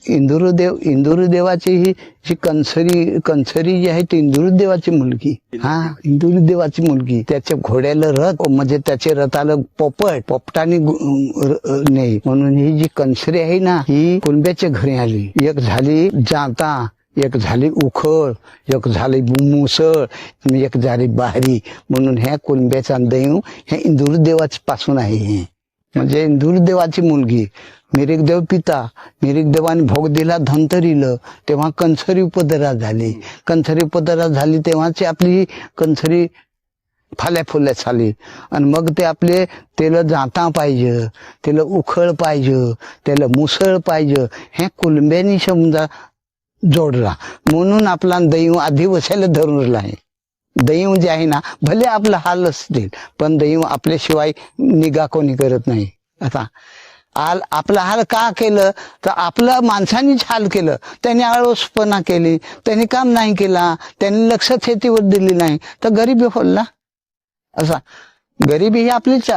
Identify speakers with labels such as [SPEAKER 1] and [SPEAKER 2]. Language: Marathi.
[SPEAKER 1] इंदुरदेवाची ही कंसरी जी आहे ती इंदुरदेवाची मुलगी. इंदुरदेवाची मुलगी. त्याच्या घोड्याला रथ, म्हणजे त्याचे रथाला पोपटाने नाही म्हणून ही जी कंसरी आहे ना, ही कुणब्याच्या घरी आली. एक झाली जाता, एक झाली उखळ, एक झाली मुसळ, एक झाली बाहरी. म्हणून ह्या कुणब्याचा दैव ह्या इंदुरदेवाच पासून आहे. हे म्हणजे इंदुरदेवाची मुलगी. मिरिकदेव पिता, मिरिकदेवाने भोग दिला धन्वंतरीला, तेव्हा कंसरी उपदरा झाली. कंसरी उपदरा झाली तेव्हाची आपली कंसरी फाल्या फुल्या झाली. आणि मग ते आपले त्याला जाता पाहिजे, त्याला उखळ पाहिजे, त्याला मुसळ पाहिजे. ह्या कुणब्यानी समजा जोडला. म्हणून आपला दैव आधी बसायला धरून आहे. दैव जे आहे ना, भले आपला हाल असतील पण दैव आपल्याशिवाय निगा कोणी करत नाही. आता आपला हाल का केलं तर आपलं माणसांनीच हाल केलं. त्यांनी आळसपणा केली, त्यांनी काम नाही केला, त्यांनी लक्ष शेतीवर दिली नाही तर गरिबी होईल ना. असा गरिबी ही आपलीच